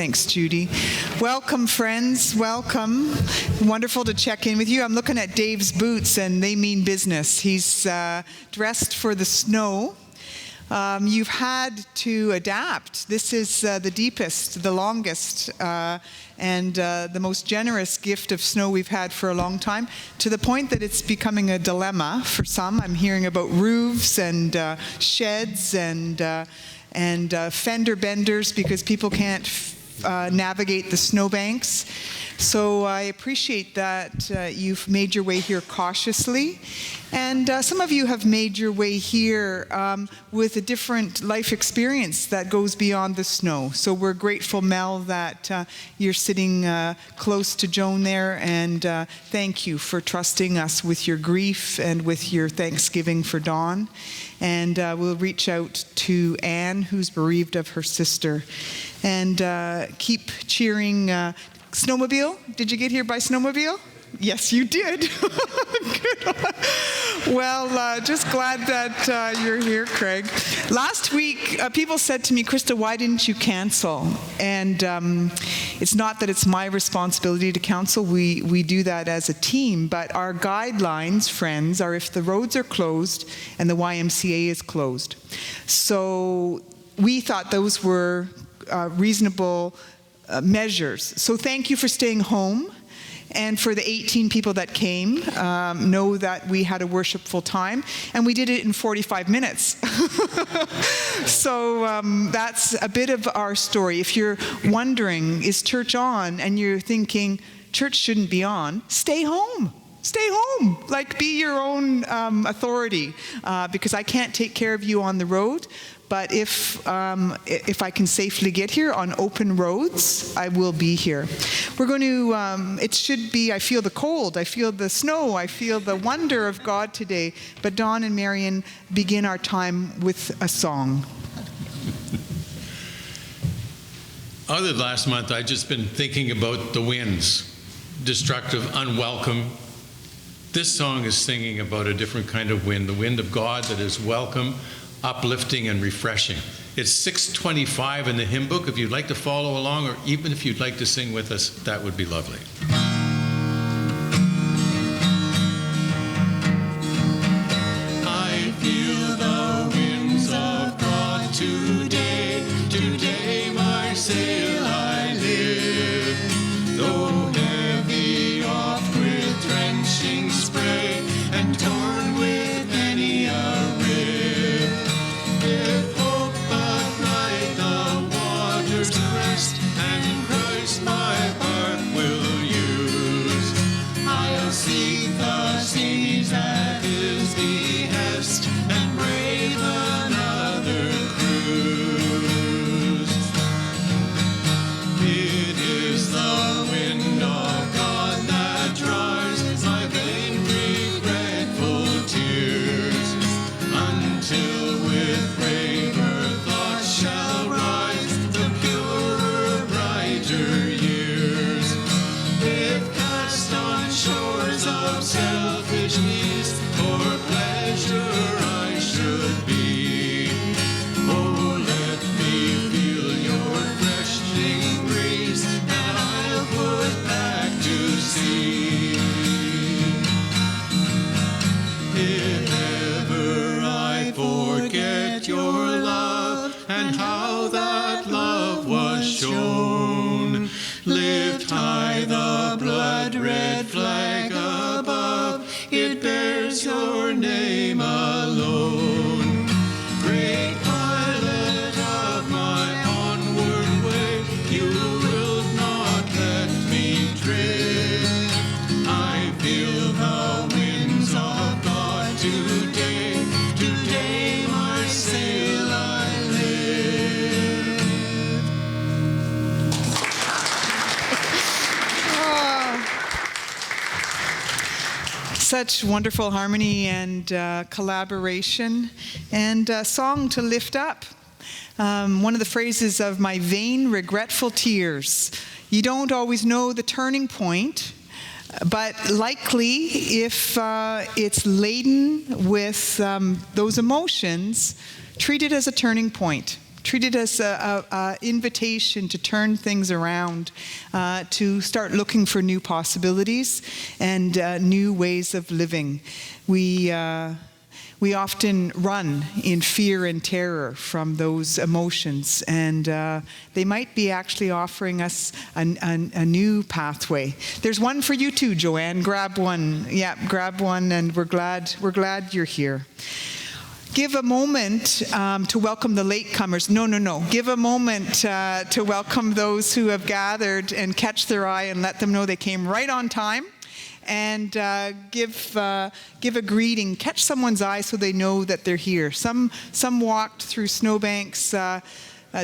Thanks, Judy. Welcome, friends. Welcome. Wonderful to check in with you. I'm looking at Dave's boots, and they mean business. He's dressed for the snow. You've had to adapt. This is the deepest, the longest, and the most generous gift of snow we've had for a long time, to the point that it's becoming a dilemma for some. I'm hearing about roofs and sheds and fender benders because people can't navigate the snowbanks. So I appreciate that you've made your way here cautiously. And some of you have made your way here with a different life experience that goes beyond the snow. So we're grateful, Mel, that you're sitting close to Joan there. And thank you for trusting us with your grief and with your thanksgiving for Dawn. And we'll reach out to Anne, who's bereaved of her sister. And keep cheering. Snowmobile? Did you get here by snowmobile? Yes, you did. Good. Well, just glad that you're here, Craig. Last week, people said to me, Krista, why didn't you cancel? And it's not that it's my responsibility to cancel. We do that as a team. But our guidelines, friends, are if the roads are closed and the YMCA is closed. So we thought those were reasonable measures. So thank you for staying home. And for the 18 people that came, know that we had a worshipful time, and we did it in 45 minutes. So that's a bit of our story. If you're wondering, is church on, and you're thinking, church shouldn't be on, stay home. Stay home. Like, be your own authority, because I can't take care of you on the road. But if I can safely get here on open roads, I will be here. We're going to, it should be, I feel the cold, I feel the snow, I feel the wonder of God today. But Dawn and Marion begin our time with a song. Other than last month, I've just been thinking about the winds, destructive, unwelcome. This song is singing about a different kind of wind, the wind of God that is welcome, uplifting, and refreshing. It's 625 in the hymn book. If you'd like to follow along, or even if you'd like to sing with us, that would be lovely. I feel the winds of God today, today my sail I lift, though heavy oft with drenching spray, and torn with many a rib. If hope but right the waters crest, and Christ my heart will use, I'll seek the seas at his behest, and brave another cruise. It is the wind of God that dries my vain regretful tears, until with braver thoughts shall rise the purer, brighter years. If cast on shores of selfish needs, for pleasure I should be, oh, let me feel your freshening breeze, and I'll put back to sea. If ever I forget your love, and how that love was shown, lift high the blood-red flag above, it bears your name alone. Great pilot of my onward way, you will not let me drift. I feel the winds of God today, today my sail I lift. Such wonderful harmony and collaboration, and a song to lift up. One of the phrases of my vain, regretful tears. You don't always know the turning point, but likely if it's laden with those emotions, treat it as a turning point. Treat it as an invitation to turn things around, to start looking for new possibilities and new ways of living. We often run in fear and terror from those emotions, and they might be actually offering us a new pathway. There's one for you too, Joanne. Grab one. Yeah, grab one, and we're glad you're here. Give a moment to welcome the latecomers. No. Give a moment to welcome those who have gathered and catch their eye and let them know they came right on time. And give a greeting, catch someone's eye so they know that they're here. Some walked through snowbanks.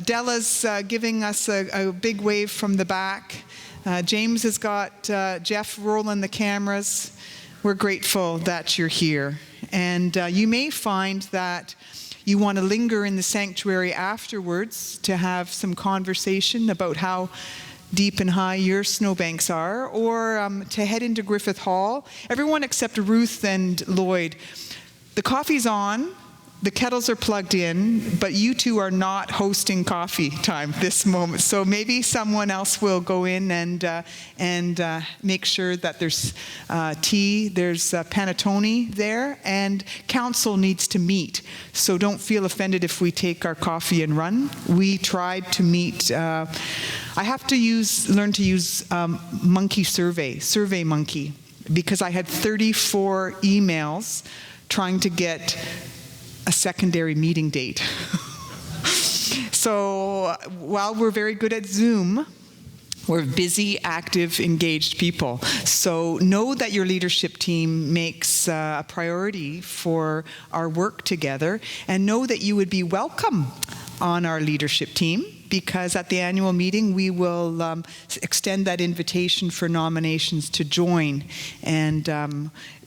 Della's giving us a big wave from the back. James has got Jeff rolling the cameras. We're grateful that you're here. And you may find that you want to linger in the sanctuary afterwards to have some conversation about how deep and high your snowbanks are, or to head into Griffith Hall. Everyone except Ruth and Lloyd. The coffee's on, the kettles are plugged in, but you two are not hosting coffee time this moment. So maybe someone else will go in and make sure that there's tea, there's panettone there, and council needs to meet. So don't feel offended if we take our coffee and run. We tried to meet. I have to learn to use Survey Monkey, because I had 34 emails trying to get a secondary meeting date. So while we're very good at Zoom, we're busy, active, engaged people. So know that your leadership team makes a priority for our work together, and know that you would be welcome on our leadership team, because at the annual meeting we will extend that invitation for nominations to join. And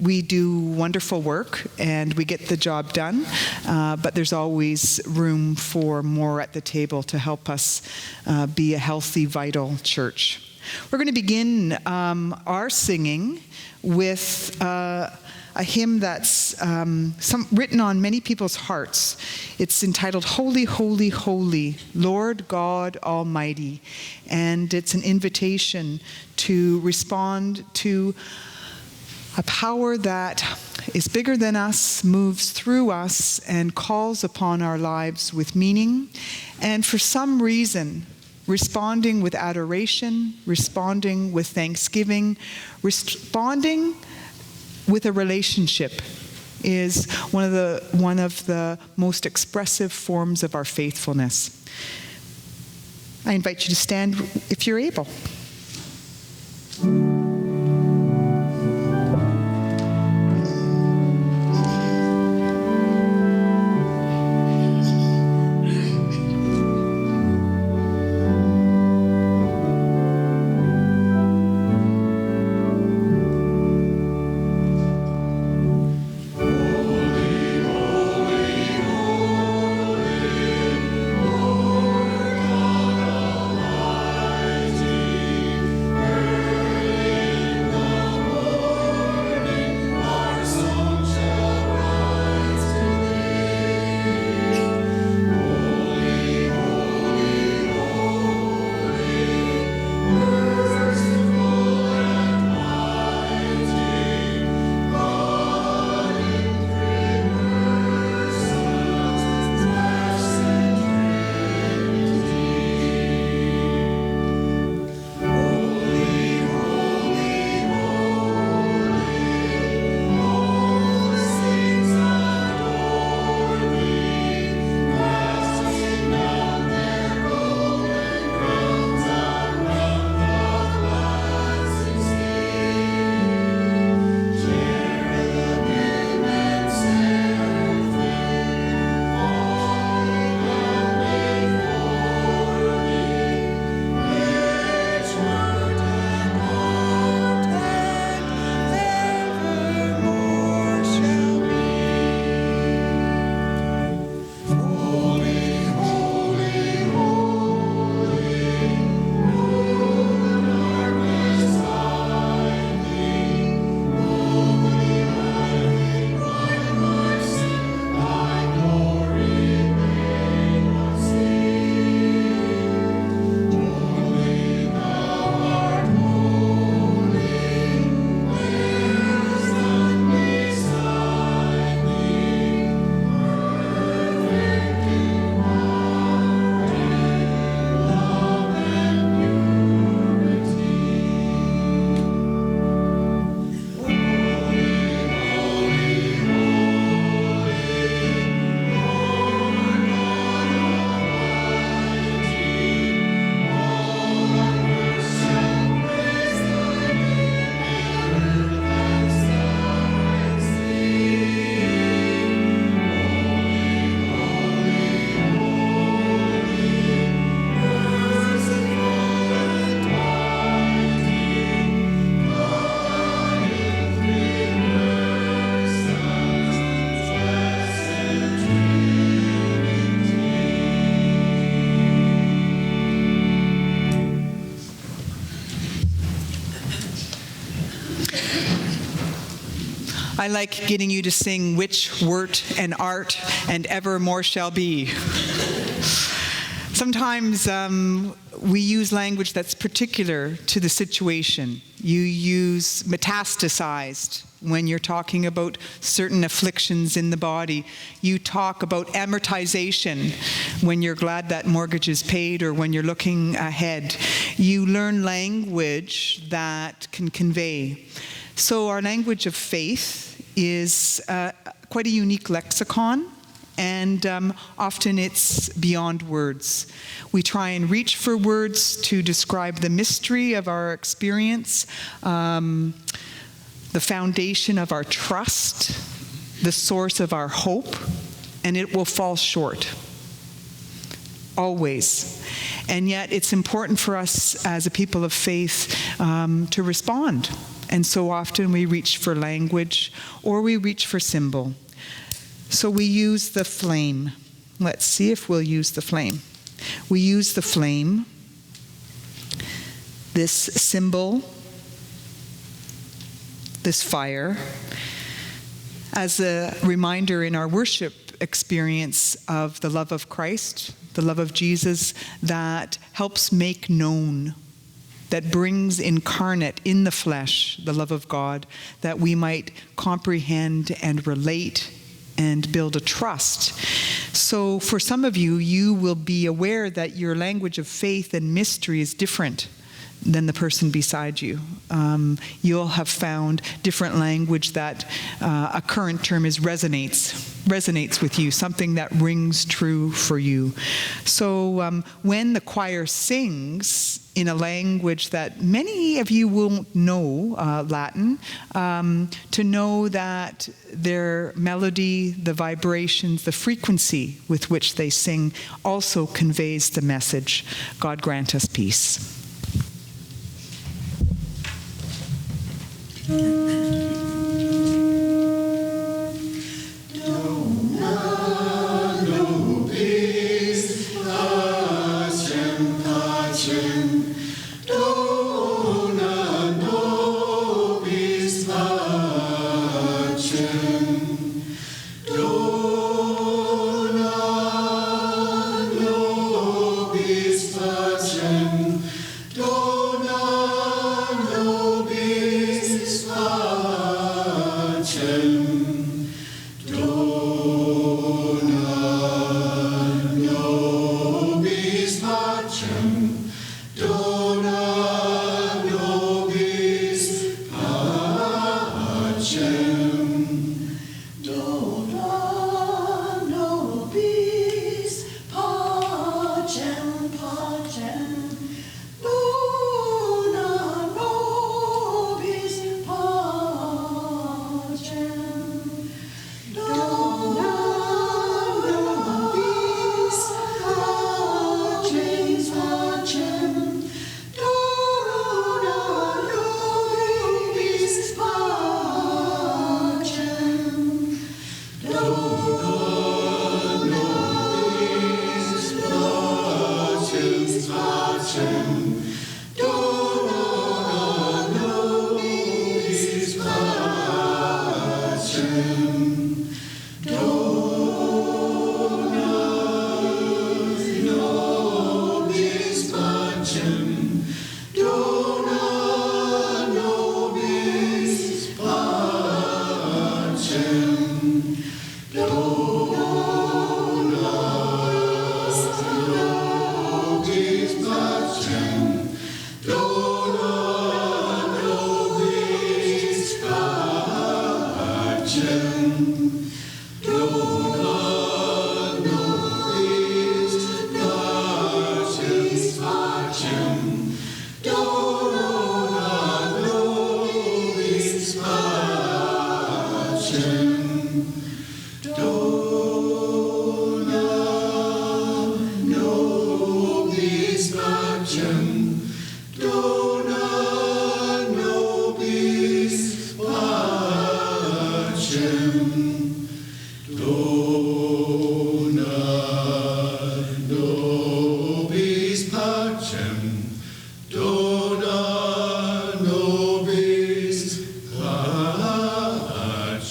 we do wonderful work and we get the job done, but there's always room for more at the table to help us be a healthy, vital church. We're going to begin our singing with a hymn that's written on many people's hearts. It's entitled Holy, Holy, Holy, Lord God Almighty. And it's an invitation to respond to a power that is bigger than us, moves through us, and calls upon our lives with meaning. And for some reason, responding with adoration, responding with thanksgiving, responding with a relationship is one of the most expressive forms of our faithfulness. I invite you to stand if you're able. I like getting you to sing which wert and art and evermore shall be. Sometimes we use language that's particular to the situation. You use metastasized when you're talking about certain afflictions in the body. You talk about amortization when you're glad that mortgage is paid or when you're looking ahead. You learn language that can convey. So our language of faith is quite a unique lexicon. And often it's beyond words. We try and reach for words to describe the mystery of our experience, the foundation of our trust, the source of our hope, and it will fall short. Always. And yet it's important for us as a people of faith to respond. And so often we reach for language or we reach for symbol. So we use the flame. Let's see if we'll use the flame. We use the flame, this symbol, this fire, as a reminder in our worship experience of the love of Christ, the love of Jesus that helps make known, that brings incarnate in the flesh the love of God, that we might comprehend and relate and build a trust. So for some of you, you will be aware that your language of faith and mystery is different than the person beside you. You'll have found different language that a current term is resonates with you, something that rings true for you. So when the choir sings in a language that many of you won't know, Latin, to know that their melody, the vibrations, the frequency with which they sing also conveys the message. God grant us peace.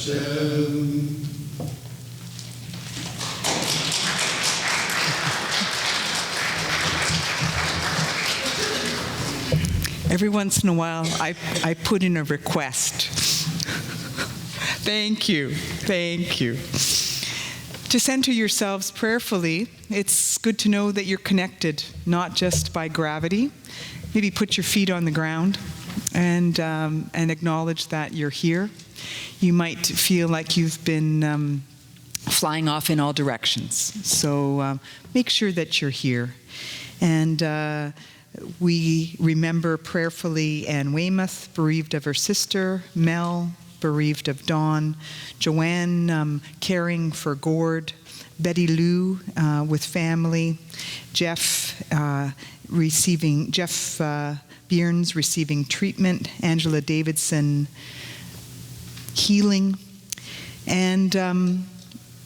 Hashem. Every once in a while, I put in a request. Thank you. Thank you. To center yourselves prayerfully, it's good to know that you're connected, not just by gravity. Maybe put your feet on the ground and acknowledge that you're here. You might feel like you've been flying off in all directions. So make sure that you're here. And we remember prayerfully Anne Weymouth, bereaved of her sister, Mel, bereaved of Dawn, Joanne caring for Gord, Betty Lou with family, Jeff Byrnes receiving treatment, Angela Davidson healing, and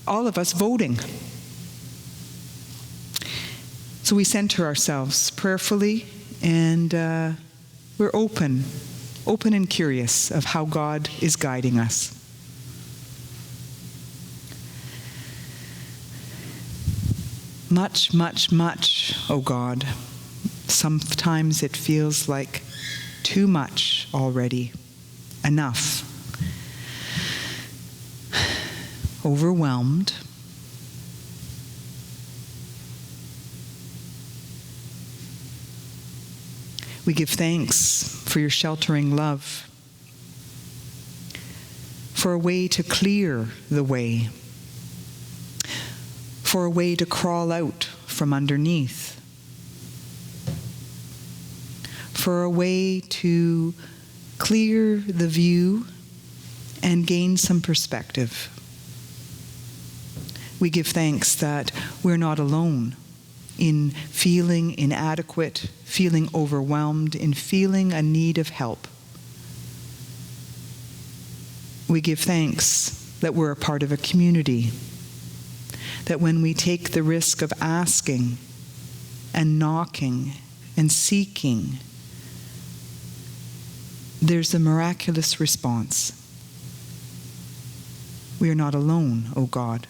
all of us voting. So we center ourselves prayerfully, and we're open and curious of how God is guiding us. Much, much, much, oh God. Sometimes it feels like too much already. Enough. Overwhelmed. We give thanks for your sheltering love, for a way to clear the way, for a way to crawl out from underneath, for a way to clear the view and gain some perspective. We give thanks that we're not alone in feeling inadequate, feeling overwhelmed, in feeling a need of help. We give thanks that we're a part of a community, that when we take the risk of asking and knocking and seeking, there's a miraculous response. We are not alone, O God.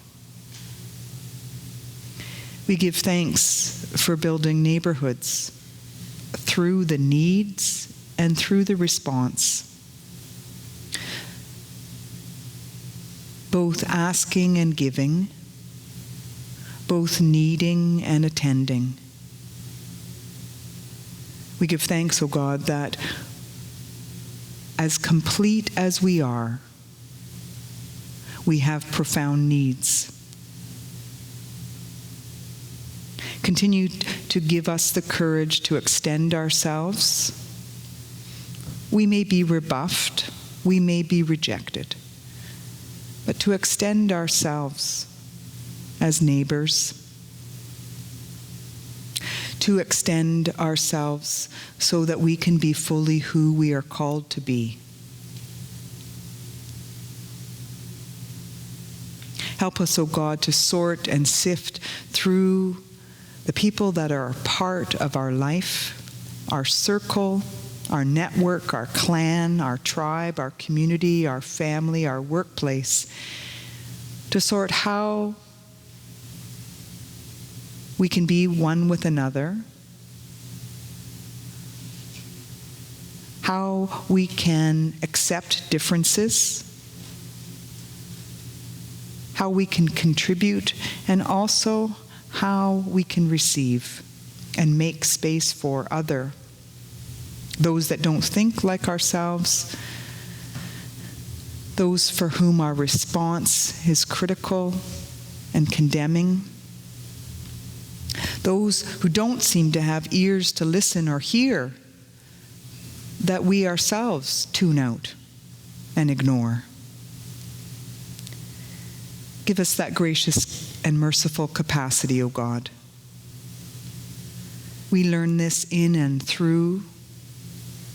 We give thanks for building neighborhoods through the needs and through the response. Both asking and giving, both needing and attending. We give thanks, O God, that as complete as we are, we have profound needs. Continue to give us the courage to extend ourselves. We may be rebuffed, we may be rejected, but to extend ourselves as neighbors, to extend ourselves so that we can be fully who we are called to be. Help us, O God, to sort and sift through the people that are a part of our life, our circle, our network, our clan, our tribe, our community, our family, our workplace, to sort how we can be one with another, how we can accept differences, how we can contribute, and also how we can receive and make space for those that don't think like ourselves, those for whom our response is critical and condemning, those who don't seem to have ears to listen or hear, that we ourselves tune out and ignore. Give us that gracious and merciful capacity, O God. We learn this in and through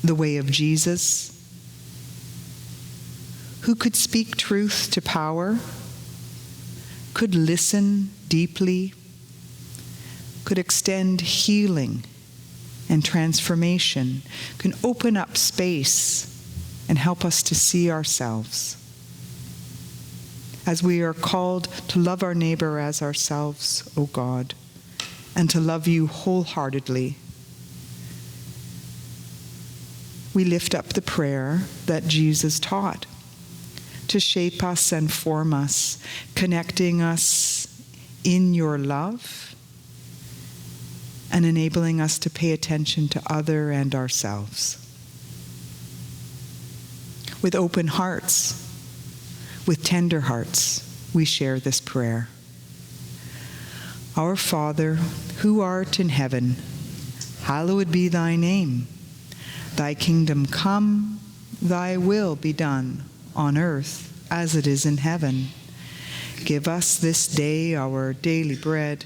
the way of Jesus, who could speak truth to power, could listen deeply, could extend healing and transformation, can open up space and help us to see ourselves. as we are called to love our neighbor as ourselves, O God, and to love you wholeheartedly. We lift up the prayer that Jesus taught to shape us and form us, connecting us in your love and enabling us to pay attention to other and ourselves. With open hearts, with tender hearts, we share this prayer. Our Father, who art in heaven, hallowed be thy name. Thy kingdom come, thy will be done, on earth as it is in heaven. Give us this day our daily bread,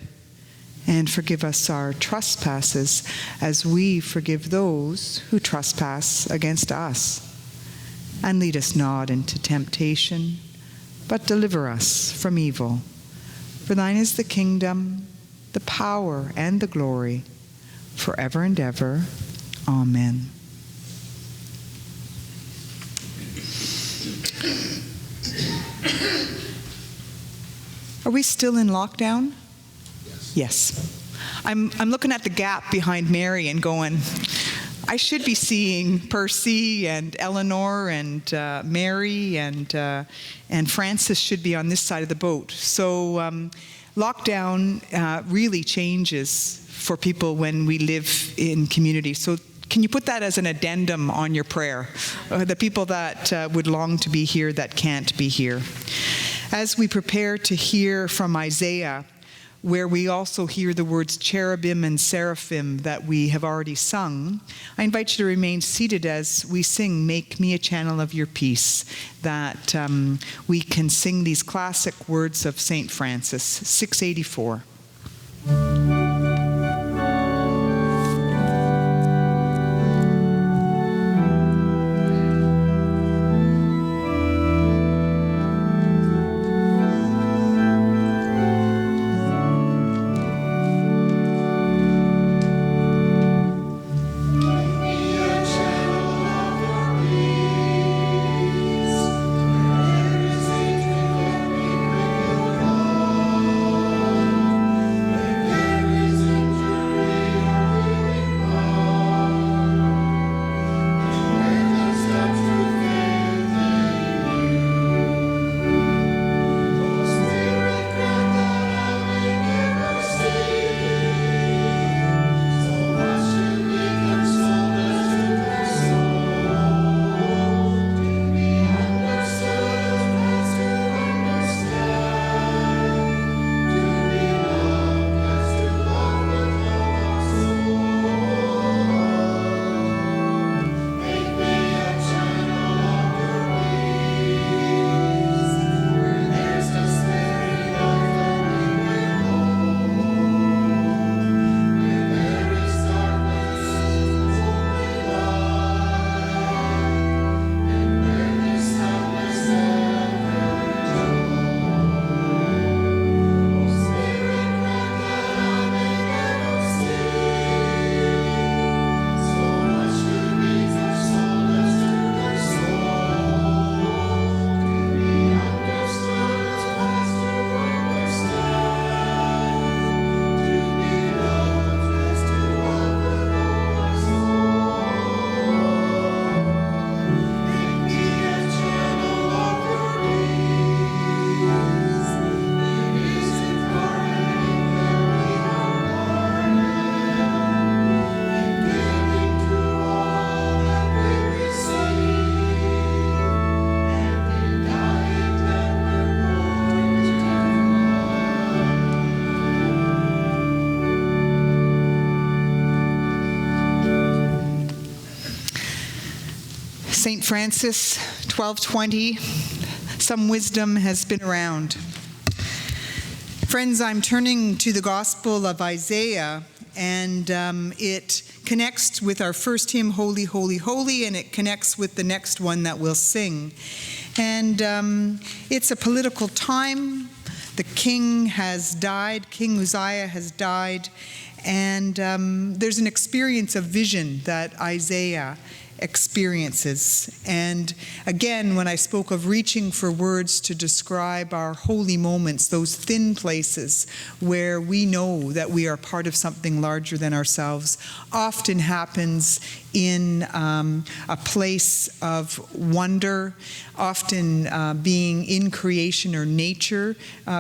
and forgive us our trespasses as we forgive those who trespass against us. And lead us not into temptation, but deliver us from evil. For thine is the kingdom, the power, and the glory, forever and ever. Amen. Are we still in lockdown? Yes. I'm looking at the gap behind Mary and going, I should be seeing Percy and Eleanor and Mary and Francis should be on this side of the boat. So lockdown really changes for people when we live in community. So can you put that as an addendum on your prayer? The people that would long to be here that can't be here. As we prepare to hear from Isaiah, where we also hear the words cherubim and seraphim that we have already sung, I invite you to remain seated as we sing Make Me a Channel of Your Peace, that we can sing these classic words of St. Francis, 684. St. Francis, 1220, some wisdom has been around. Friends, I'm turning to the Gospel of Isaiah, and it connects with our first hymn, Holy, Holy, Holy, and it connects with the next one that we'll sing. And it's a political time. The king has died, King Uzziah has died, and there's an experience of vision that Isaiah experiences. And again, when I spoke of reaching for words to describe our holy moments, those thin places where we know that we are part of something larger than ourselves, often happens in a place of wonder. Often being in creation or nature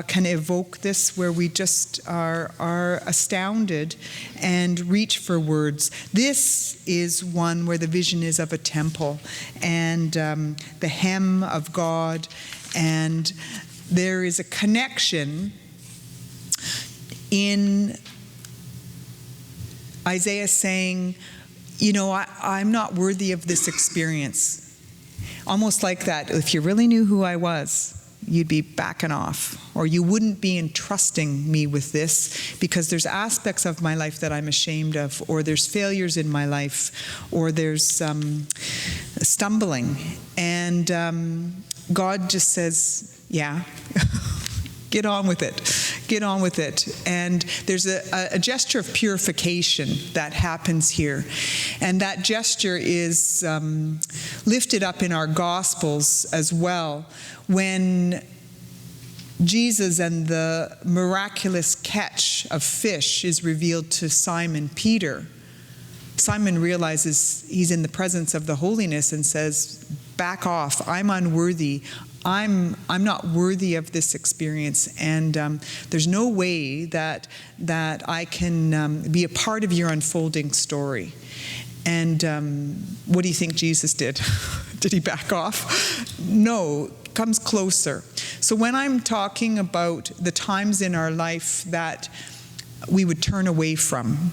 can evoke this, where we just are astounded and reach for words. This is one where the vision is of a temple and the hem of God, and there is a connection in Isaiah saying, you know, I'm not worthy of this experience. Almost like that, if you really knew who I was, you'd be backing off, or you wouldn't be entrusting me with this, because there's aspects of my life that I'm ashamed of, or there's failures in my life, or there's stumbling. And God just says, yeah, get on with it. Get on with it. And there's a gesture of purification that happens here. And that gesture is lifted up in our Gospels as well, when Jesus and the miraculous catch of fish is revealed to Simon Peter. Simon realizes he's in the presence of the holiness and says, back off, I'm unworthy. I'm not worthy of this experience, and there's no way that I can be a part of your unfolding story. And what do you think Jesus did? Did he back off? No, comes closer. So when I'm talking about the times in our life that we would turn away from,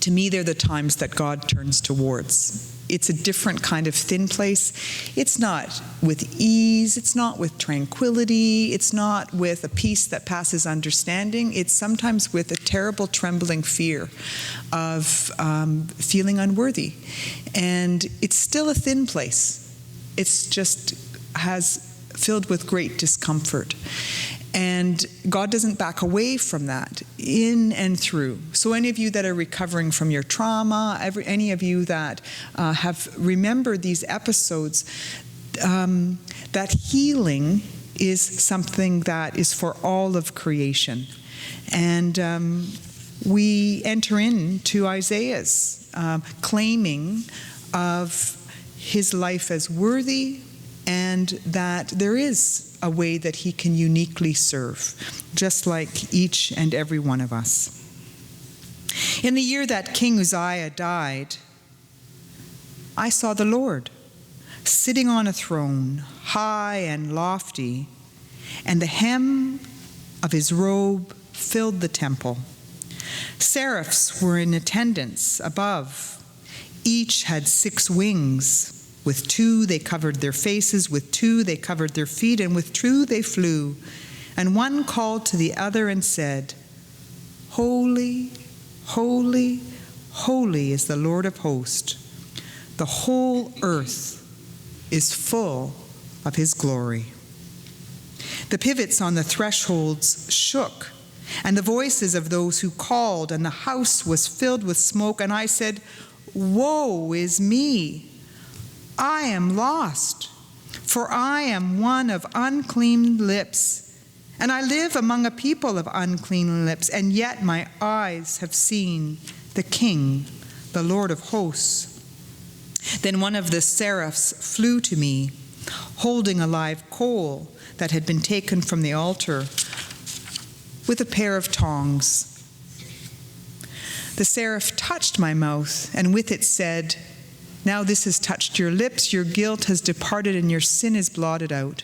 to me, they're the times that God turns towards. It's a different kind of thin place. It's not with ease. It's not with tranquility. It's not with a peace that passes understanding. It's sometimes with a terrible trembling fear of feeling unworthy. And it's still a thin place. It's just filled with great discomfort. And God doesn't back away from that, in and through. So any of you that are recovering from your trauma, any of you that have remembered these episodes, that healing is something that is for all of creation. And we enter into Isaiah's claiming of his life as worthy, and that there is a way that he can uniquely serve, just like each and every one of us. In the year that King Uzziah died, I saw the Lord sitting on a throne, high and lofty, and the hem of his robe filled the temple. Seraphs were in attendance above. Each had 6 wings. With 2 they covered their faces, with 2 they covered their feet, and with 2 they flew. And one called to the other and said, Holy, holy, holy is the Lord of hosts. The whole earth is full of his glory. The pivots on the thresholds shook, and the voices of those who called, and the house was filled with smoke. And I said, Woe is me! I am lost, for I am one of unclean lips, and I live among a people of unclean lips, and yet my eyes have seen the King, the Lord of hosts. Then one of the seraphs flew to me, holding a live coal that had been taken from the altar, with a pair of tongs. The seraph touched my mouth, and with it said, Now this has touched your lips, your guilt has departed, and your sin is blotted out.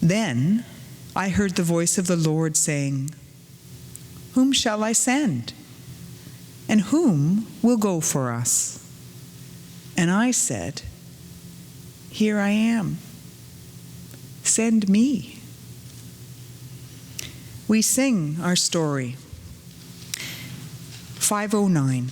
Then I heard the voice of the Lord saying, Whom shall I send? And whom will go for us? And I said, Here I am. Send me. We sing our story. 509.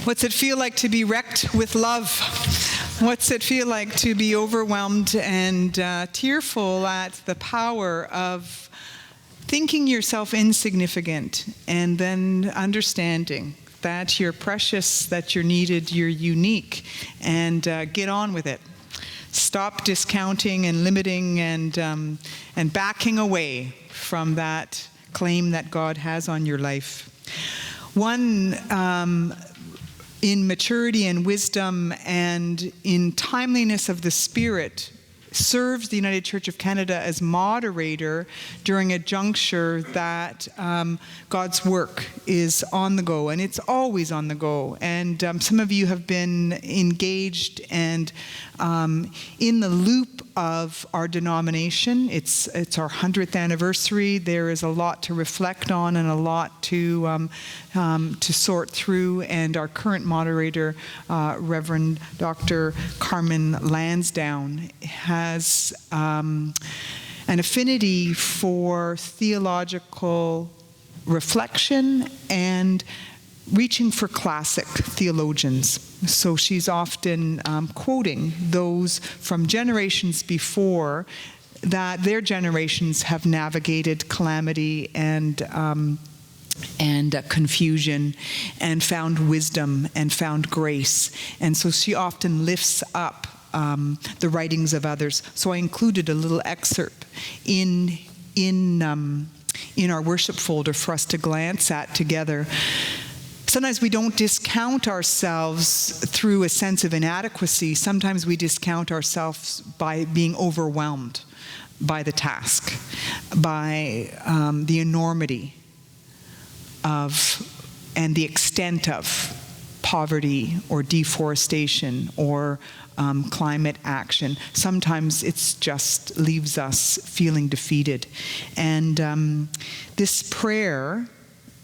What's it feel like to be wrecked with love? What's it feel like to be overwhelmed and tearful at the power of thinking yourself insignificant and then understanding that you're precious, that you're needed, you're unique, and get on with it. Stop discounting and limiting and backing away from that claim that God has on your life. One, in maturity and wisdom and in timeliness of the Spirit, serves the United Church of Canada as moderator during a juncture that God's work is on the go, and it's always on the go. And some of you have been engaged and in the loop of our denomination. It's our 100th anniversary. There is a lot to reflect on and a lot to sort through. And our current moderator, Reverend Dr. Carmen Lansdowne, has an affinity for theological reflection and reaching for classic theologians. So she's often quoting those from generations before that their generations have navigated calamity and confusion and found wisdom and found grace. And so she often lifts up the writings of others. So I included a little excerpt in our worship folder for us to glance at together. Sometimes we don't discount ourselves through a sense of inadequacy. Sometimes we discount ourselves by being overwhelmed by the task, by the enormity of and the extent of poverty or deforestation or climate action. Sometimes it just leaves us feeling defeated. And this prayer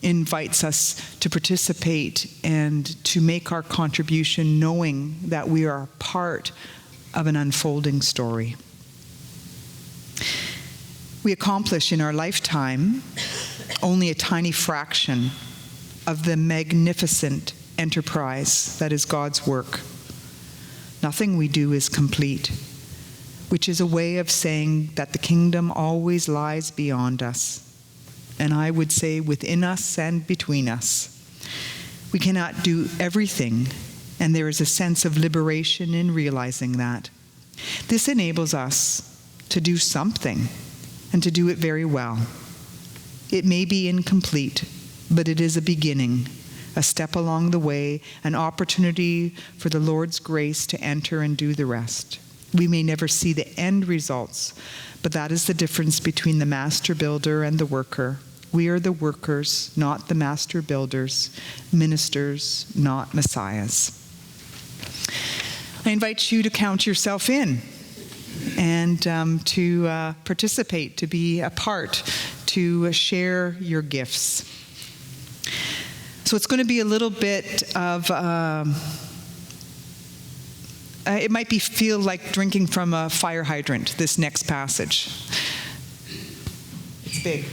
invites us to participate and to make our contribution, knowing that we are part of an unfolding story. We accomplish in our lifetime only a tiny fraction of the magnificent enterprise that is God's work. Nothing we do is complete, which is a way of saying that the kingdom always lies beyond us, and I would say within us and between us. We cannot do everything, and there is a sense of liberation in realizing that. This enables us to do something, and to do it very well. It may be incomplete, but it is a beginning, a step along the way, an opportunity for the Lord's grace to enter and do the rest. We may never see the end results, but that is the difference between the master builder and the worker. We are the workers, not the master builders, ministers, not messiahs. I invite you to count yourself in and to participate, to be a part, to share your gifts. So it's going to be a little bit of, it might feel like drinking from a fire hydrant, this next passage. It's big.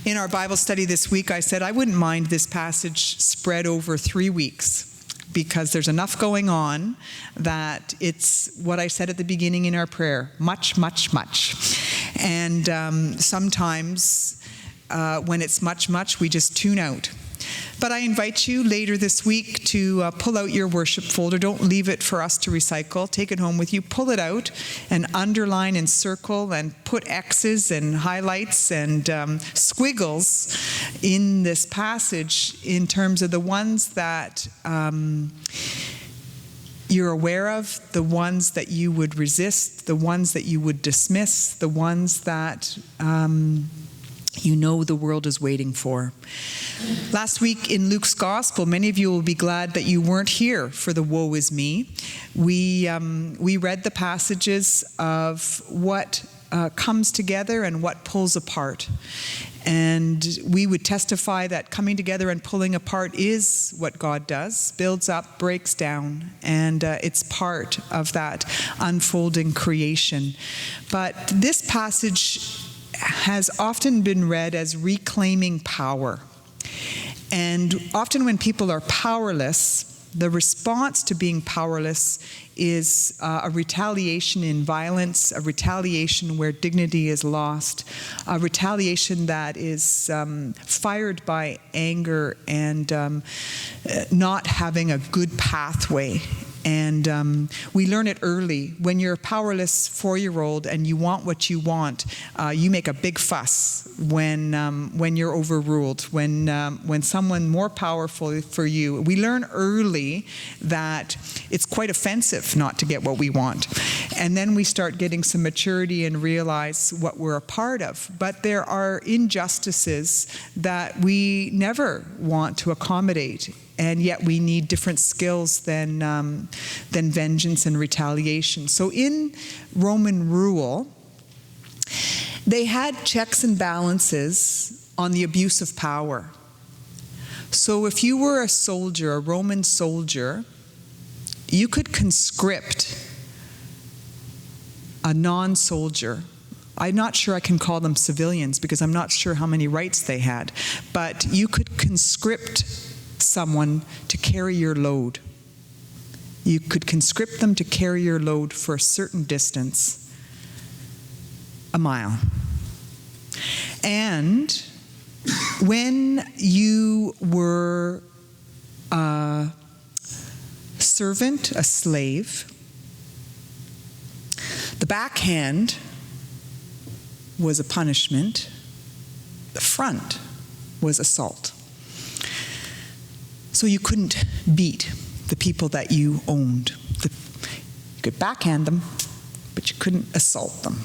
In our Bible study this week, I said I wouldn't mind this passage spread over 3 weeks, because there's enough going on that it's what I said at the beginning in our prayer, much, much, much. And sometimes when it's much, much, we just tune out. But I invite you later this week to pull out your worship folder. Don't leave it for us to recycle. Take it home with you. Pull it out and underline and circle and put X's and highlights and squiggles in this passage in terms of the ones that you're aware of, the ones that you would resist, the ones that you would dismiss, the ones that you know the world is waiting for. Last week in Luke's Gospel, many of you will be glad that you weren't here for the woe is me. We read the passages of what comes together and what pulls apart. And we would testify that coming together and pulling apart is what God does, builds up, breaks down, and it's part of that unfolding creation. But this passage has often been read as reclaiming power. And often when people are powerless, the response to being powerless is a retaliation in violence, a retaliation where dignity is lost, a retaliation that is fired by anger and not having a good pathway. And we learn it early. When you're a powerless 4-year-old and you want what you want, you make a big fuss when you're overruled, when someone more powerful for you. We learn early that it's quite offensive not to get what we want. And then we start getting some maturity and realize what we're a part of. But there are injustices that we never want to accommodate. And yet we need different skills than vengeance and retaliation. So in Roman rule, they had checks and balances on the abuse of power. So if you were a soldier, a Roman soldier, you could conscript a non-soldier. I'm not sure I can call them civilians because I'm not sure how many rights they had, but you could conscript someone to carry your load. You could conscript them to carry your load for a certain distance, a mile. And when you were a servant, a slave, the backhand was a punishment, the front was assault. So you couldn't beat the people that you owned. You could backhand them, but you couldn't assault them.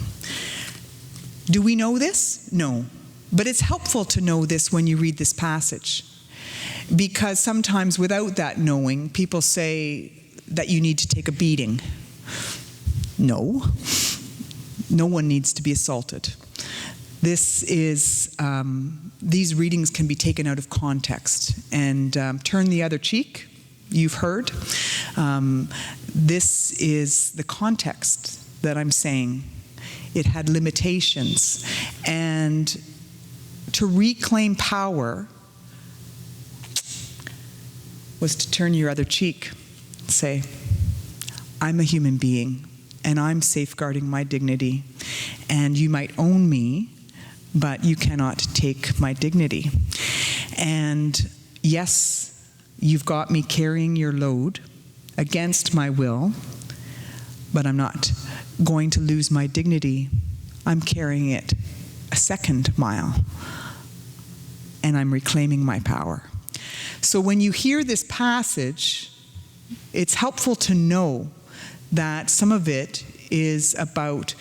Do we know this? No. But it's helpful to know this when you read this passage. Because sometimes without that knowing, people say that you need to take a beating. No. No one needs to be assaulted. This is, these readings can be taken out of context. And turn the other cheek, you've heard. This is the context that I'm saying. It had limitations. And to reclaim power was to turn your other cheek and say, I'm a human being, and I'm safeguarding my dignity. And you might own me, but you cannot take my dignity. And yes, you've got me carrying your load against my will, but I'm not going to lose my dignity. I'm carrying it a second mile, and I'm reclaiming my power. So when you hear this passage, it's helpful to know that some of it is about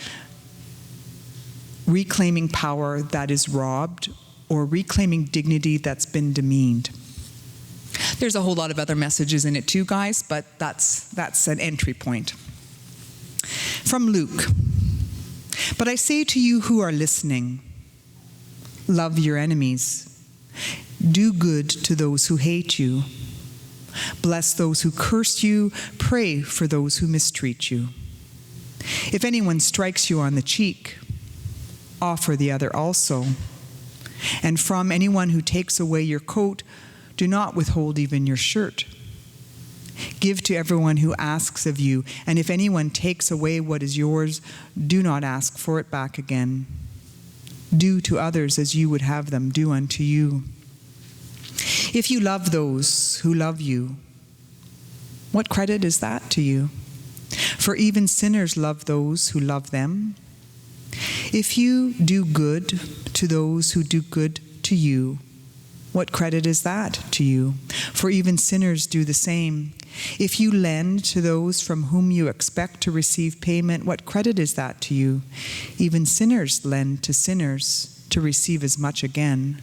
reclaiming power that is robbed or reclaiming dignity that's been demeaned. There's a whole lot of other messages in it too, guys, but that's an entry point. From Luke. But I say to you who are listening, love your enemies. Do good to those who hate you. Bless those who curse you. Pray for those who mistreat you. If anyone strikes you on the cheek, offer the other also. And from anyone who takes away your coat, do not withhold even your shirt. Give to everyone who asks of you, and if anyone takes away what is yours, do not ask for it back again. Do to others as you would have them do unto you. If you love those who love you, what credit is that to you? For even sinners love those who love them. If you do good to those who do good to you, what credit is that to you? For even sinners do the same. If you lend to those from whom you expect to receive payment, what credit is that to you? Even sinners lend to sinners to receive as much again.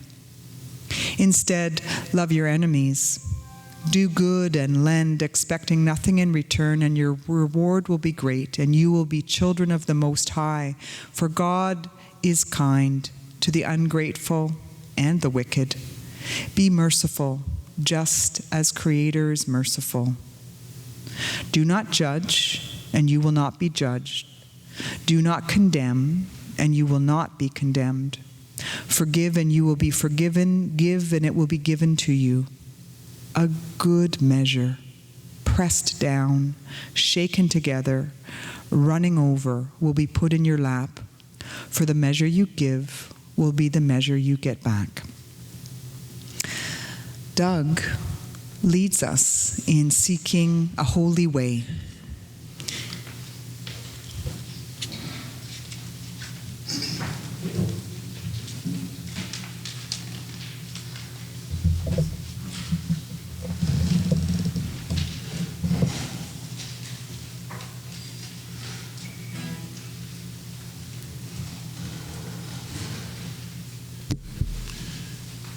Instead, love your enemies. Do good and lend, expecting nothing in return, and your reward will be great, and you will be children of the Most High. For God is kind to the ungrateful and the wicked. Be merciful, just as Creator is merciful. Do not judge, and you will not be judged. Do not condemn, and you will not be condemned. Forgive and you will be forgiven. Give and it will be given to you. A good measure, pressed down, shaken together, running over, will be put in your lap. For the measure you give will be the measure you get back. Doug leads us in seeking a holy way.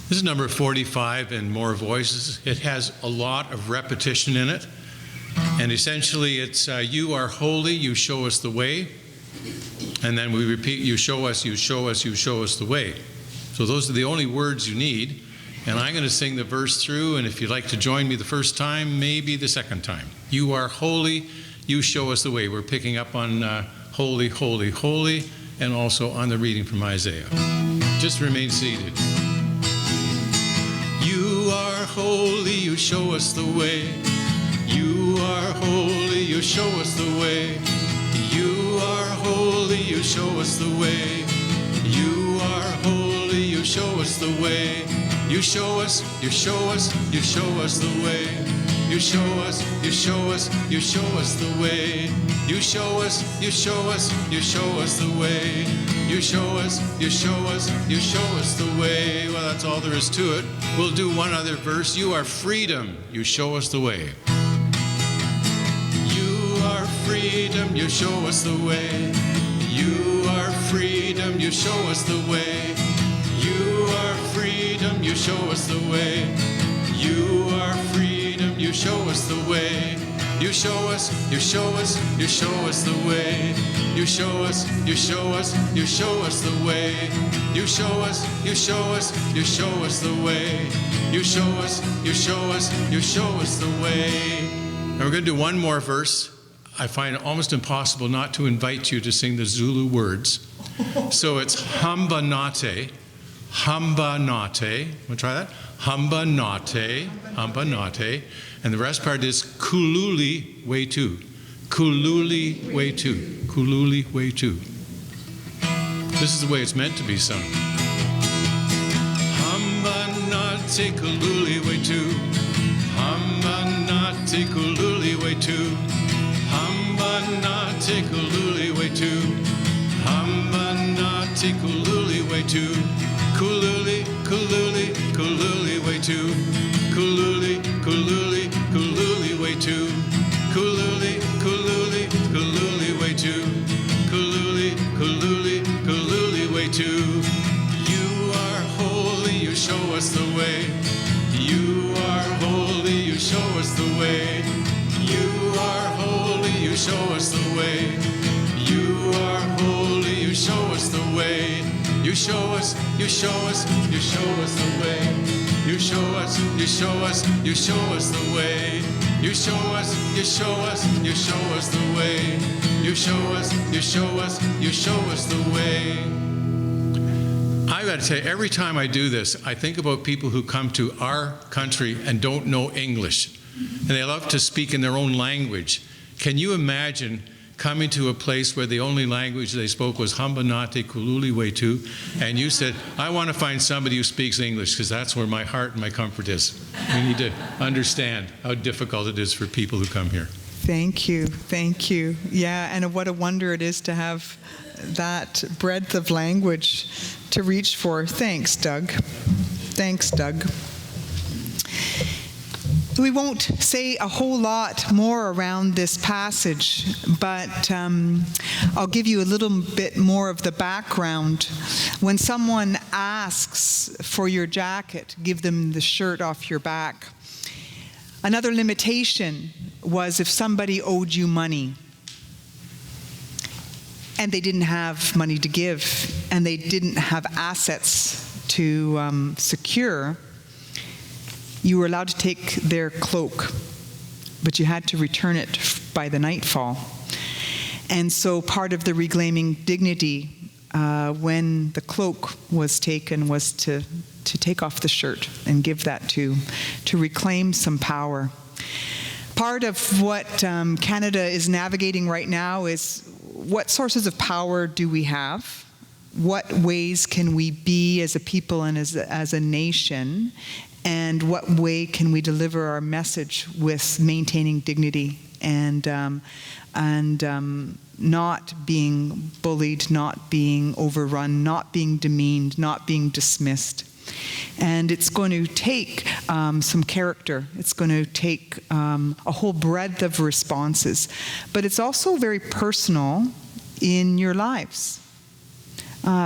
This is number 45 in More Voices. It has a lot of repetition in it. And essentially it's, you are holy, you show us the way. And then we repeat, you show us, you show us, you show us the way. So those are the only words you need. And I'm going to sing the verse through, and if you'd like to join me the first time, maybe the second time. You are holy, you show us the way. We're picking up on holy, holy, holy, and also on the reading from Isaiah. Just remain seated. You are holy, you show us the way. You are holy, you show us the way. You are holy, you show us the way. You are holy, you show us the way. You show us, you show us, you show us the way. You show us, you show us, you show us the way. You show us, you show us, you show us the way. You show us, you show us, you show us the way. Well, that's all there is to it. We'll do one other verse. You are freedom, you show us the way. You are freedom, you show us the way. You are freedom, you show us the way. You are freedom, you show us the way. You are freedom, you show us the way. You show us, you show us, you show us the way. You show us, you show us, you show us the way. You show us, you show us, you show us the way. You show us, you show us, you show us the way. And we're going to do one more verse. I find it almost impossible not to invite you to sing the Zulu words. So it's hamba nate, hamba nate. Want to try that? Hamba nate, hamba nate. And the rest part is kululi wetu, kululi wetu, kululi wetu. This is the way it's meant to be sung. Hamba nate kululi wetu, hamba nate kululi wetu, hamba nate kululi wetu, hamba nate kululi wetu, kululi, kululi, kululi wetu, kululi, kululi, kululi wetu, kululi, kululi, kululi wetu, kululi, kululi, kululi wetu. You are holy, you show us the way. You are holy, you show us the way. You are holy, you show us the way. You are holy, you show us the way. You show us, you show us, you show us the way. You show us, you show us, you show us the way. You show us, you show us, you show us the way. You show us, you show us, you show us the way. I got to tell you, every time I do this, I think about people who come to our country and don't know English, and they love to speak in their own language. Can you imagine coming to a place where the only language they spoke was hamba nate kululi wetu, and you said, I want to find somebody who speaks English because that's where my heart and my comfort is. We need to understand how difficult it is for people who come here. Thank you, thank you. Yeah, and what a wonder it is to have that breadth of language to reach for. Thanks, Doug. Thanks, Doug. We won't say a whole lot more around this passage, but I'll give you a little bit more of the background. When someone asks for your jacket, give them the shirt off your back. Another limitation was if somebody owed you money and they didn't have money to give and they didn't have assets to secure, you were allowed to take their cloak, but you had to return it by the nightfall. And so part of the reclaiming dignity when the cloak was taken was to take off the shirt and give that to reclaim some power. Part of what Canada is navigating right now is what sources of power do we have? What ways can we be as a people and as a nation? And what way can we deliver our message with maintaining dignity and not being bullied, not being overrun, not being demeaned, not being dismissed? And it's going to take some character. It's going to take a whole breadth of responses. But it's also very personal in your lives.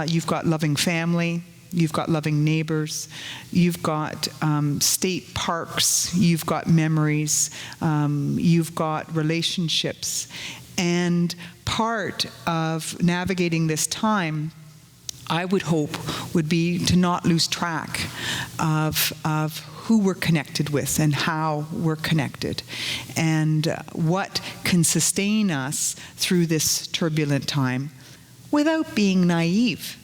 You've got loving family. You've got loving neighbors. You've got state parks. You've got memories. You've got relationships. And part of navigating this time, I would hope, would be to not lose track of who we're connected with and how we're connected, and what can sustain us through this turbulent time without being naive.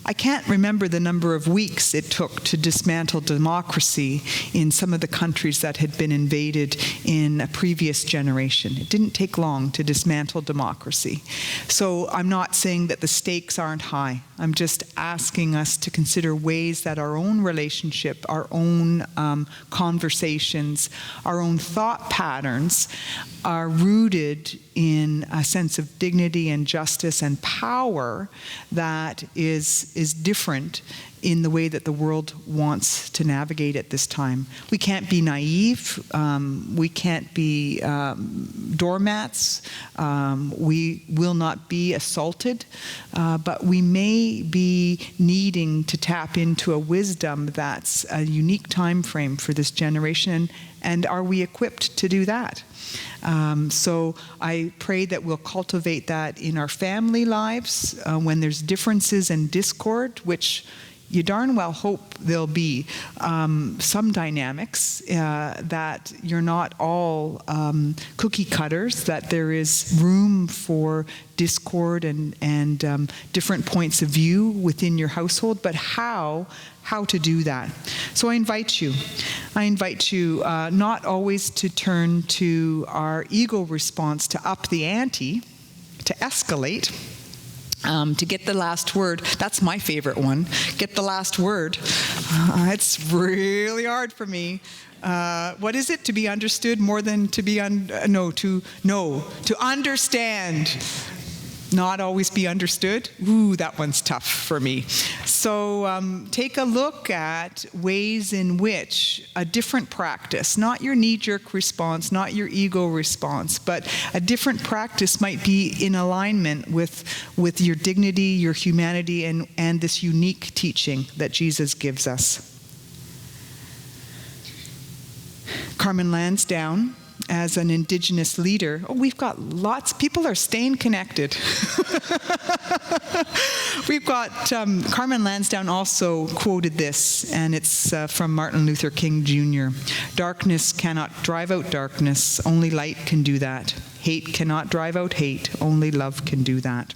I can't remember the number of weeks it took to dismantle democracy in some of the countries that had been invaded in a previous generation. It didn't take long to dismantle democracy. So I'm not saying that the stakes aren't high. I'm just asking us to consider ways that our own relationship, our own conversations, our own thought patterns are rooted in a sense of dignity and justice and power that is different in the way that the world wants to navigate at this time. We can't be naive. We can't be doormats. We will not be assaulted. But we may be needing to tap into a wisdom that's a unique time frame for this generation. And are we equipped to do that? So I pray that we'll cultivate that in our family lives when there's differences and discord, which you darn well hope there'll be some dynamics, that you're not all cookie cutters, that there is room for discord and different points of view within your household, but how to do that. So I invite you not always to turn to our ego response to up the ante, to escalate, to get the last word. That's my favorite one. Get the last word. It's really hard for me. What is it? To be understood more than to be to understand. Not always be understood. Ooh, that one's tough for me. So take a look at ways in which a different practice, not your knee-jerk response, not your ego response, but a different practice might be in alignment with your dignity, your humanity, and this unique teaching that Jesus gives us. Carmen Lansdowne, as an Indigenous leader, we've got lots. People are staying connected. We've got Carmen Lansdowne also quoted this, and it's from Martin Luther King Jr. Darkness cannot drive out darkness. Only light can do that. Hate cannot drive out hate. Only love can do that.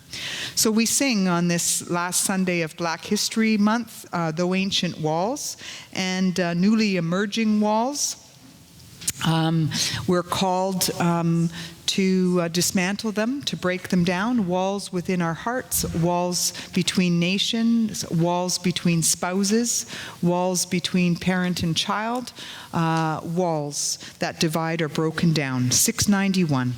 So we sing on this last Sunday of Black History Month, Though Ancient Walls, and newly emerging walls. We're called to dismantle them, to break them down, walls within our hearts, walls between nations, walls between spouses, walls between parent and child, walls that divide are broken down. 691.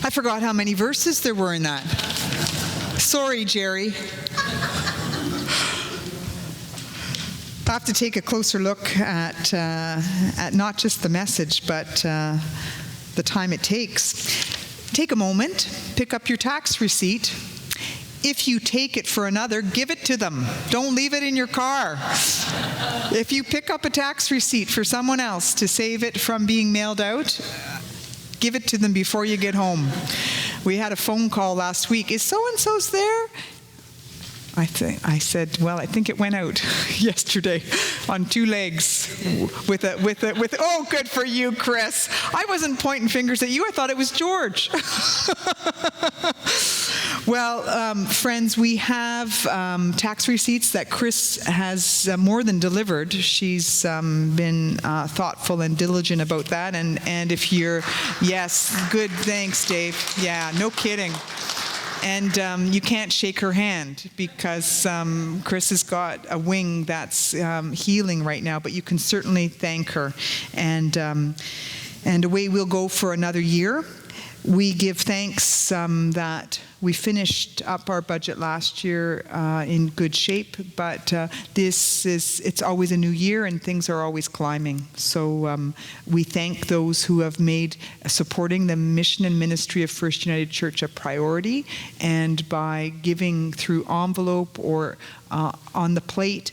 I forgot how many verses there were in that. Sorry, Jerry. I have to take a closer look at not just the message, but the time it takes. Take a moment, pick up your tax receipt. If you take it for another, give it to them. Don't leave it in your car. If you pick up a tax receipt for someone else to save it from being mailed out, give it to them before you get home. We had a phone call last week. Is so-and-so's there? I said, well, I think it went out yesterday on 2 legs with oh, good for you, Chris. I wasn't pointing fingers at you. I thought it was George. Well, friends, we have tax receipts that Chris has more than delivered. She's been thoughtful and diligent about that. And if you're, yes, good, thanks, Dave. Yeah, no kidding. And you can't shake her hand because Chris has got a wing that's healing right now, but you can certainly thank her. And away we'll go for another year. We give thanks that we finished up our budget last year in good shape, but it's always a new year and things are always climbing. So we thank those who have made supporting the mission and ministry of First United Church a priority, and by giving through envelope or on the plate,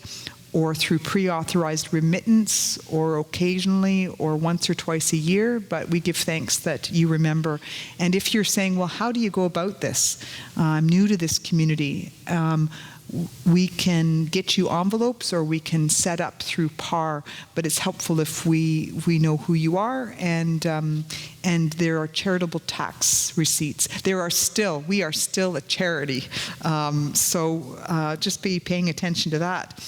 or through pre-authorized remittance, or occasionally, or once or twice a year, but we give thanks that you remember. And if you're saying, well, how do you go about this? I'm new to this community. We can get you envelopes, or we can set up through PAR, but it's helpful if we know who you are, and there are charitable tax receipts. We are still a charity, so just be paying attention to that.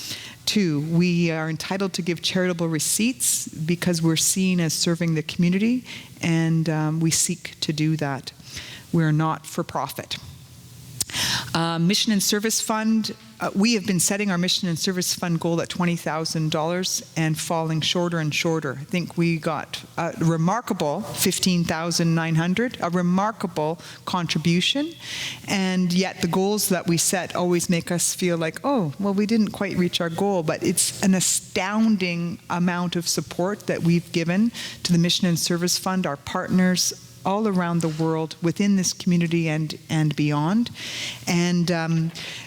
2, we are entitled to give charitable receipts because we're seen as serving the community, and we seek to do that. We're not for profit. Mission and Service Fund, we have been setting our Mission and Service Fund goal at $20,000 and falling shorter and shorter. I think we got a remarkable $15,900, a remarkable contribution, and yet the goals that we set always make us feel like, oh, well, we didn't quite reach our goal, but it's an astounding amount of support that we've given to the Mission and Service Fund, our partners all around the world, within this community and beyond. And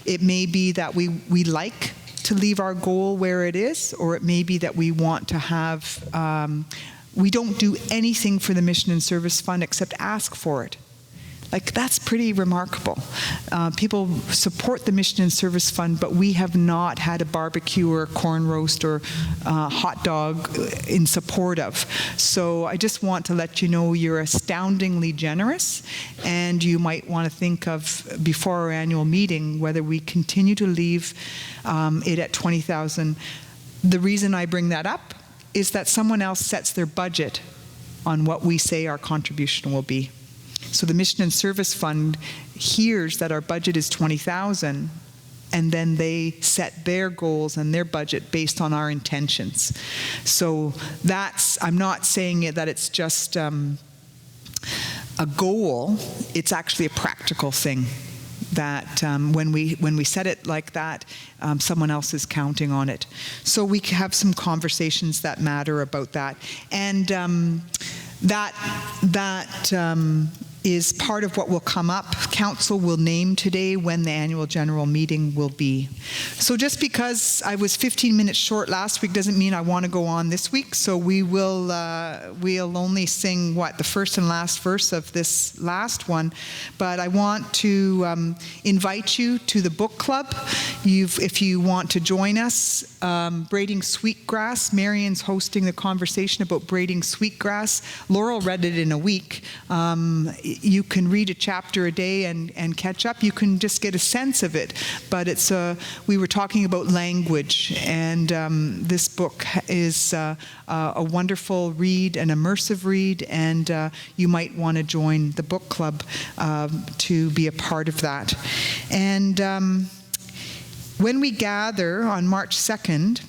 it may be that we like to leave our goal where it is, or it may be that we want to have, we don't do anything for the Mission and Service Fund except ask for it. Like, that's pretty remarkable. People support the Mission and Service Fund, but we have not had a barbecue or corn roast or hot dog in support of. So I just want to let you know you're astoundingly generous, and you might want to think of, before our annual meeting, whether we continue to leave it at $20,000. The reason I bring that up is that someone else sets their budget on what we say our contribution will be. So the Mission and Service Fund hears that our budget is $20,000, and then they set their goals and their budget based on our intentions. So that's, I'm not saying that it's just a goal, it's actually a practical thing. That when we set it like that, someone else is counting on it. So we have some conversations that matter about that. And that is part of what will come up. Council will name today when the annual general meeting will be. So just because I was 15 minutes short last week doesn't mean I want to go on this week. So we'll only sing, the first and last verse of this last one. But I want to invite you to the book club. If you want to join us, braiding sweetgrass. Marion's hosting the conversation about braiding sweetgrass. Laurel read it in a week. You can read a chapter a day and catch up. You can just get a sense of it. But we were talking about language, and this book is a wonderful read, an immersive read, and you might want to join the book club to be a part of that. And when we gather on March 2nd,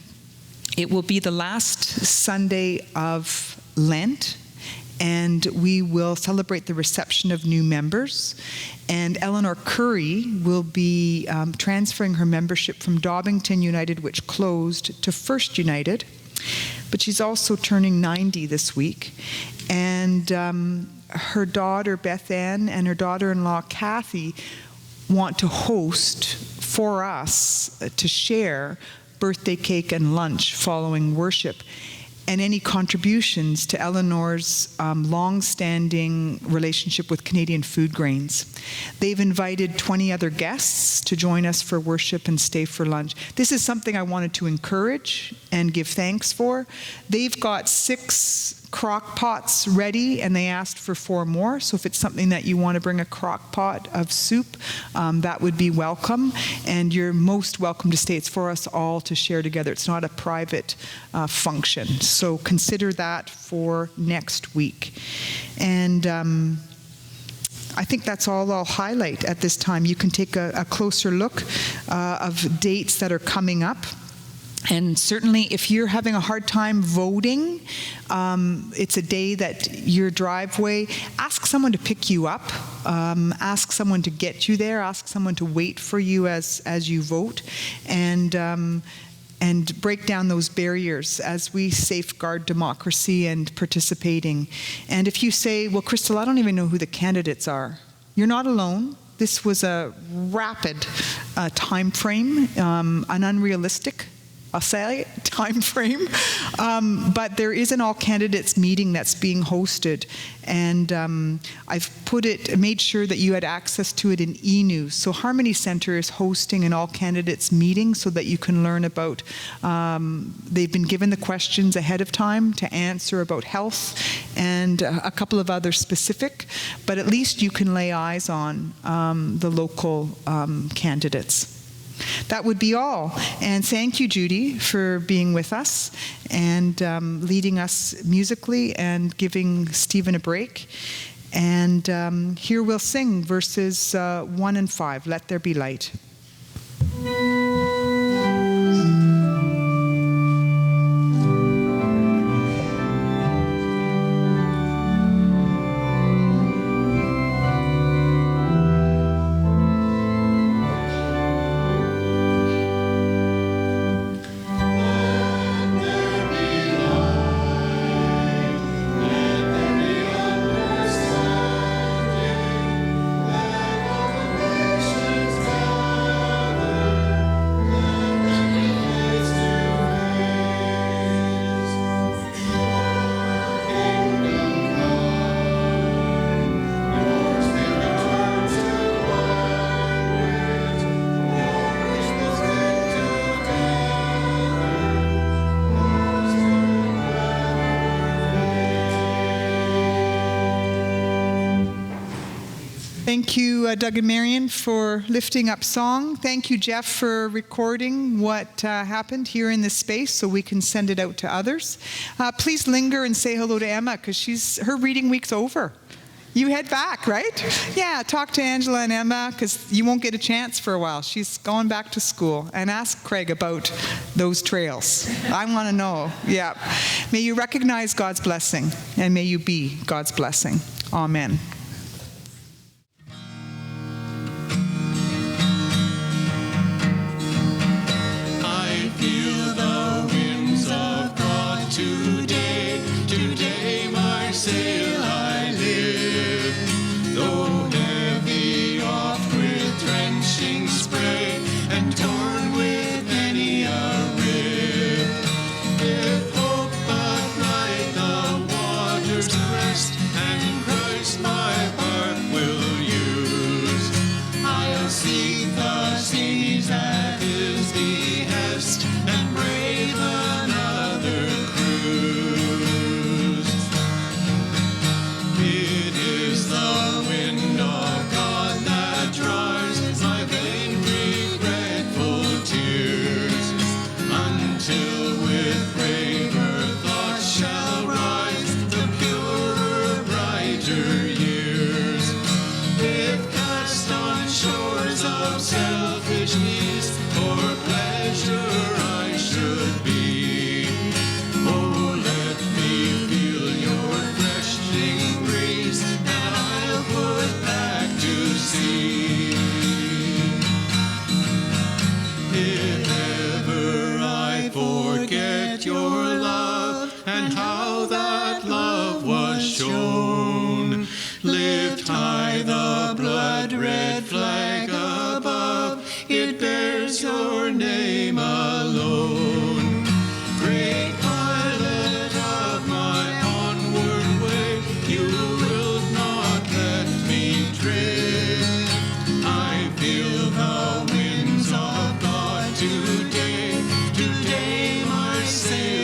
it will be the last Sunday of Lent. and we will celebrate the reception of new members. And Eleanor Curry will be transferring her membership from Dobbington United, which closed, to First United. But she's also turning 90 this week. And her daughter, Beth Ann, and her daughter-in-law, Kathy, want to host for us to share birthday cake and lunch following worship, and any contributions to Eleanor's long-standing relationship with Canadian Food Grains. They've invited 20 other guests to join us for worship and stay for lunch. This is something I wanted to encourage and give thanks for. They've got 6 crock pots ready, and they asked for 4 more. So if it's something that you want to bring a crock pot of soup, that would be welcome. And you're most welcome to stay. It's for us all to share together. It's not a private function. So consider that for next week. And I think that's all I'll highlight at this time. You can take a closer look of dates that are coming up. And certainly if you're having a hard time voting, it's a day that your driveway, ask someone to pick you up, ask someone to get you there, ask someone to wait for you as you vote, and break down those barriers as we safeguard democracy and participating. And if you say, well, Crystal, I don't even know who the candidates are, you're not alone. This was a rapid time frame, an unrealistic, I'll say, time frame. But there is an all-candidates meeting that's being hosted, and I've made sure that you had access to it in e-news. So Harmony Centre is hosting an all-candidates meeting so that you can learn about, they've been given the questions ahead of time to answer about health and a couple of other specific, but at least you can lay eyes on the local candidates. That would be all. And thank you, Judy, for being with us and leading us musically and giving Stephen a break. And here we'll sing verses 1 and 5, Let There Be Light. Thank you, Doug and Marion, for lifting up song. Thank you, Jeff, for recording what happened here in this space so we can send it out to others. Please linger and say hello to Emma, because her reading week's over. You head back, right? Yeah, talk to Angela and Emma, because you won't get a chance for a while. She's going back to school. And ask Craig about those trails. I want to know. Yeah. May you recognize God's blessing, and may you be God's blessing. Amen. Today my sail I lift, though heavy oft with drenching spray and torn with many a rib. If hope but light the water's crest, and Christ my heart will use, I'll seek the seas at his behest and brave another cruise. It is the wind of God that dries my vain regretful tears, until with braver thoughts shall rise the purer, brighter years. If cast on shores of selfish needs, for pleasure I should be, oh, let me feel your flesh high the blood-red flag above, it bears your name alone. Great pilot of my onward way, you will not let me drift. I feel the winds of God today, today my Savior